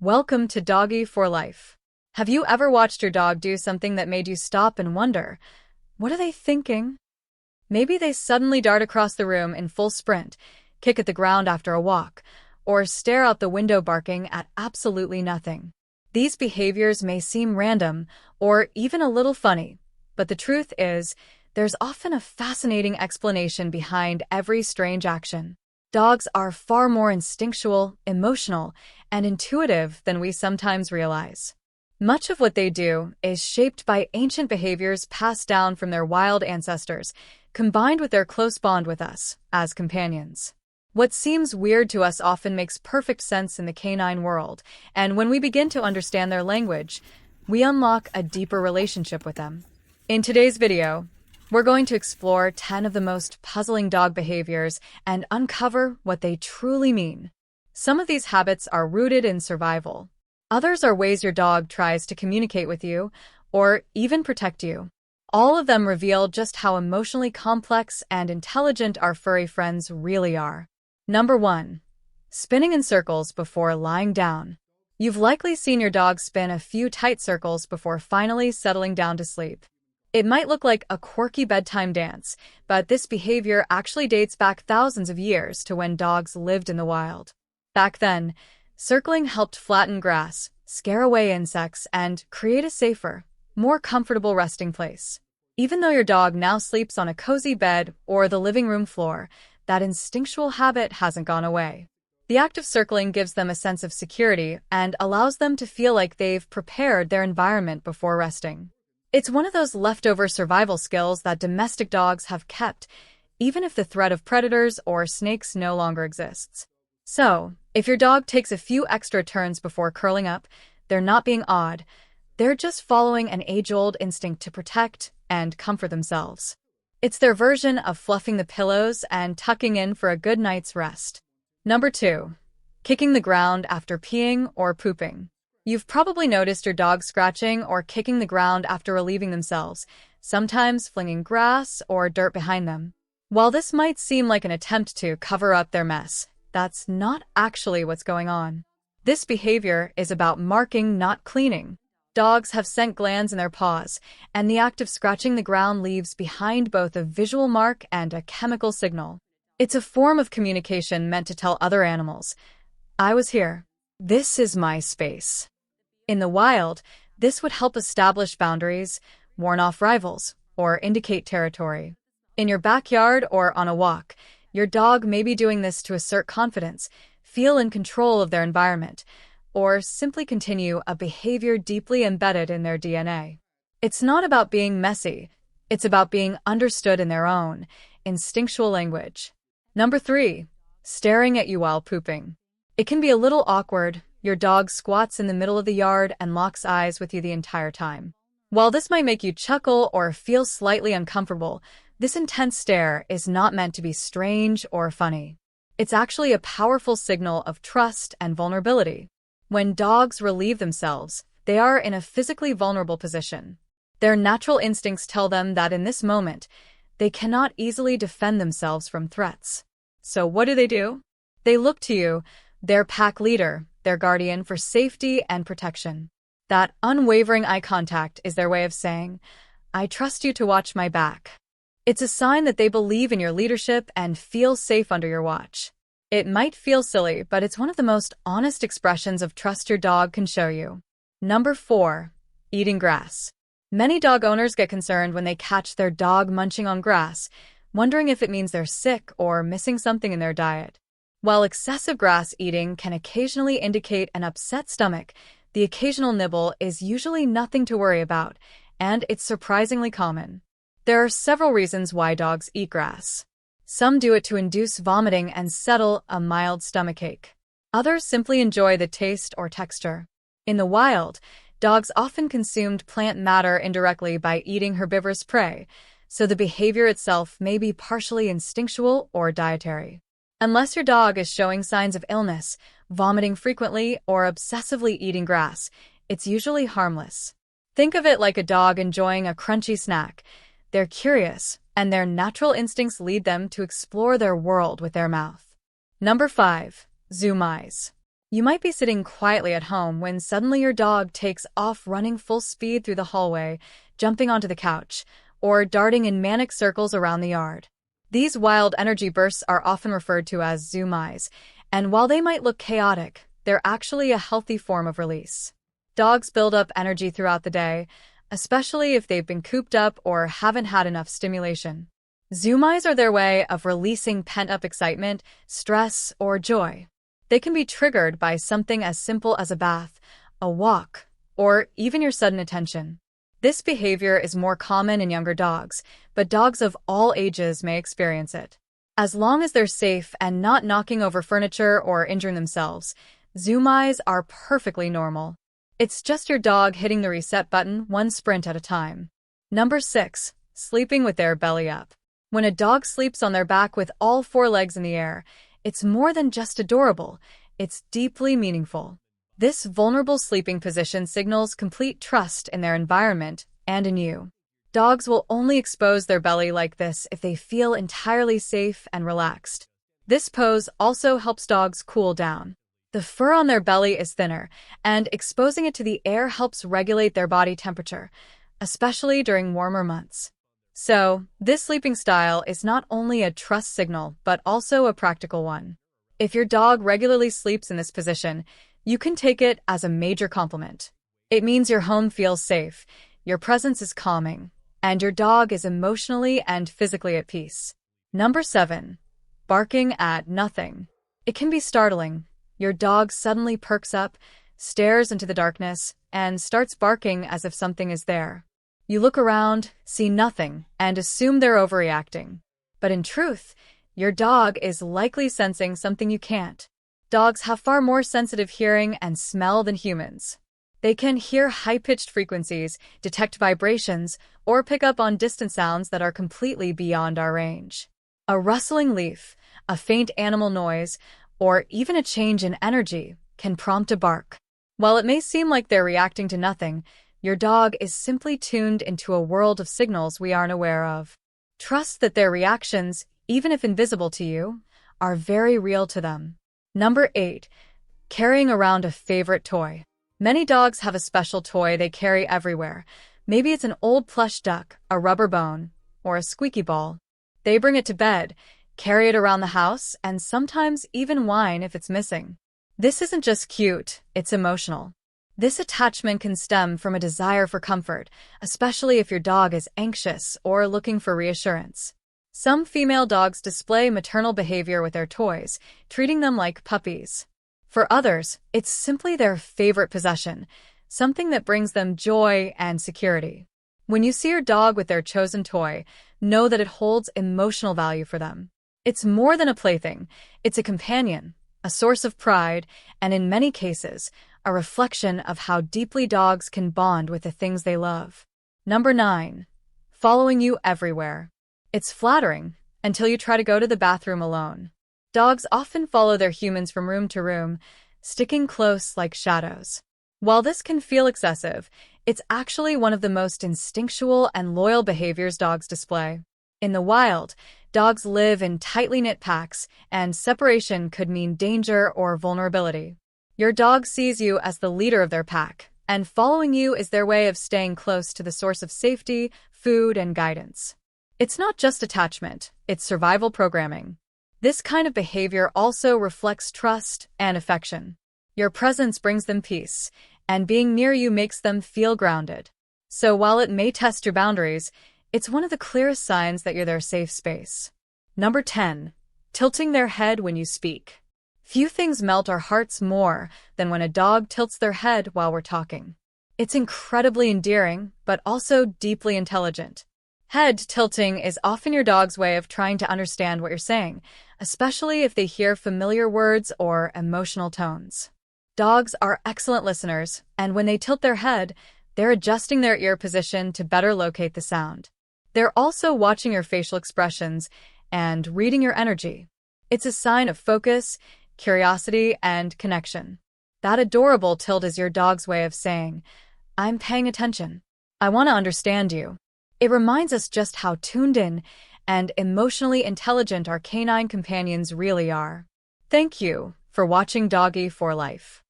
Welcome to Doggy for Life. Have you ever watched your dog do something that made you stop and wonder, what are they thinking? Maybe they suddenly dart across the room in full sprint, kick at the ground after a walk, or stare out the window barking at absolutely nothing. These behaviors may seem random or even a little funny, but the truth is, there's often a fascinating explanation behind every strange action. Dogs are far more instinctual, emotional, and intuitive than we sometimes realize. Much of what they do is shaped by ancient behaviors passed down from their wild ancestors, combined with their close bond with us as companions. What seems weird to us often makes perfect sense in the canine world, and when we begin to understand their language, we unlock a deeper relationship with them. In today's video, we're going to explore 10 of the most puzzling dog behaviors and uncover what they truly mean. Some of these habits are rooted in survival. Others are ways your dog tries to communicate with you or even protect you. All of them reveal just how emotionally complex and intelligent our furry friends really are. Number 1. Spinning in circles before lying down. You've likely seen your dog spin a few tight circles before finally settling down to sleep. It might look like a quirky bedtime dance, but this behavior actually dates back thousands of years to when dogs lived in the wild. Back then, circling helped flatten grass, scare away insects, and create a safer, more comfortable resting place. Even though your dog now sleeps on a cozy bed or the living room floor, that instinctual habit hasn't gone away. The act of circling gives them a sense of security and allows them to feel like they've prepared their environment before resting. It's one of those leftover survival skills that domestic dogs have kept, even if the threat of predators or snakes no longer exists. So, if your dog takes a few extra turns before curling up, they're not being odd. They're just following an age-old instinct to protect and comfort themselves. It's their version of fluffing the pillows and tucking in for a good night's rest. Number 2. Kicking the ground after peeing or pooping. You've probably noticed your dog scratching or kicking the ground after relieving themselves, sometimes flinging grass or dirt behind them. While this might seem like an attempt to cover up their mess, that's not actually what's going on. This behavior is about marking, not cleaning. Dogs have scent glands in their paws, and the act of scratching the ground leaves behind both a visual mark and a chemical signal. It's a form of communication meant to tell other animals, "I was here. This is my space." In the wild, this would help establish boundaries, warn off rivals, or indicate territory. In your backyard or on a walk, your dog may be doing this to assert confidence, feel in control of their environment, or simply continue a behavior deeply embedded in their DNA. It's not about being messy, it's about being understood in their own, instinctual language. Number 3. Staring at you while pooping. It can be a little awkward. Your dog squats in the middle of the yard and locks eyes with you the entire time. While this might make you chuckle or feel slightly uncomfortable, this intense stare is not meant to be strange or funny. It's actually a powerful signal of trust and vulnerability. When dogs relieve themselves, they are in a physically vulnerable position. Their natural instincts tell them that in this moment, they cannot easily defend themselves from threats. So what do? They look to you, their pack leader, their guardian, for safety and protection. That unwavering eye contact is their way of saying, "I trust you to watch my back." It's a sign that they believe in your leadership and feel safe under your watch. It might feel silly, but it's one of the most honest expressions of trust your dog can show you. Number 4. Eating grass. Many dog owners get concerned when they catch their dog munching on grass, wondering if it means they're sick or missing something in their diet. While excessive grass eating can occasionally indicate an upset stomach, the occasional nibble is usually nothing to worry about, and it's surprisingly common. There are several reasons why dogs eat grass. Some do it to induce vomiting and settle a mild stomachache. Others simply enjoy the taste or texture. In the wild, dogs often consumed plant matter indirectly by eating herbivorous prey, so the behavior itself may be partially instinctual or dietary. Unless your dog is showing signs of illness, vomiting frequently, or obsessively eating grass, it's usually harmless. Think of it like a dog enjoying a crunchy snack. They're curious, and their natural instincts lead them to explore their world with their mouth. Number 5. Zoomies. You might be sitting quietly at home when suddenly your dog takes off running full speed through the hallway, jumping onto the couch, or darting in manic circles around the yard. These wild energy bursts are often referred to as zoomies, and while they might look chaotic, they're actually a healthy form of release. Dogs build up energy throughout the day, especially if they've been cooped up or haven't had enough stimulation. Zoomies are their way of releasing pent-up excitement, stress, or joy. They can be triggered by something as simple as a bath, a walk, or even your sudden attention. This behavior is more common in younger dogs, but dogs of all ages may experience it. As long as they're safe and not knocking over furniture or injuring themselves, zoomies are perfectly normal. It's just your dog hitting the reset button one sprint at a time. Number 6. Sleeping with their belly up. When a dog sleeps on their back with all 4 legs in the air, it's more than just adorable, it's deeply meaningful. This vulnerable sleeping position signals complete trust in their environment and in you. Dogs will only expose their belly like this if they feel entirely safe and relaxed. This pose also helps dogs cool down. The fur on their belly is thinner, and exposing it to the air helps regulate their body temperature, especially during warmer months. So, this sleeping style is not only a trust signal, but also a practical one. If your dog regularly sleeps in this position, you can take it as a major compliment. It means your home feels safe, your presence is calming, and your dog is emotionally and physically at peace. Number 7. Barking at nothing. It can be startling. Your dog suddenly perks up, stares into the darkness, and starts barking as if something is there. You look around, see nothing, and assume they're overreacting. But in truth, your dog is likely sensing something you can't. Dogs have far more sensitive hearing and smell than humans. They can hear high-pitched frequencies, detect vibrations, or pick up on distant sounds that are completely beyond our range. A rustling leaf, a faint animal noise, or even a change in energy can prompt a bark. While it may seem like they're reacting to nothing, your dog is simply tuned into a world of signals we aren't aware of. Trust that their reactions, even if invisible to you, are very real to them. Number 8. Carrying around a favorite toy. Many dogs have a special toy they carry everywhere. Maybe it's an old plush duck, a rubber bone, or a squeaky ball. They bring it to bed, carry it around the house, and sometimes even whine if it's missing. This isn't just cute, it's emotional. This attachment can stem from a desire for comfort, especially if your dog is anxious or looking for reassurance. Some female dogs display maternal behavior with their toys, treating them like puppies. For others, it's simply their favorite possession, something that brings them joy and security. When you see your dog with their chosen toy, know that it holds emotional value for them. It's more than a plaything, it's a companion, a source of pride, and in many cases, a reflection of how deeply dogs can bond with the things they love. Number 9. Following you everywhere. It's flattering, until you try to go to the bathroom alone. Dogs often follow their humans from room to room, sticking close like shadows. While this can feel excessive, it's actually one of the most instinctual and loyal behaviors dogs display. In the wild, dogs live in tightly knit packs, and separation could mean danger or vulnerability. Your dog sees you as the leader of their pack, and following you is their way of staying close to the source of safety, food, and guidance. It's not just attachment, it's survival programming. This kind of behavior also reflects trust and affection. Your presence brings them peace, and being near you makes them feel grounded. So while it may test your boundaries, it's one of the clearest signs that you're their safe space. Number 10. Tilting their head when you speak. Few things melt our hearts more than when a dog tilts their head while we're talking. It's incredibly endearing, but also deeply intelligent. Head tilting is often your dog's way of trying to understand what you're saying, especially if they hear familiar words or emotional tones. Dogs are excellent listeners, and when they tilt their head, they're adjusting their ear position to better locate the sound. They're also watching your facial expressions and reading your energy. It's a sign of focus, curiosity, and connection. That adorable tilt is your dog's way of saying, "I'm paying attention. I want to understand you." It reminds us just how tuned in and emotionally intelligent our canine companions really are. Thank you for watching Doggy for Life.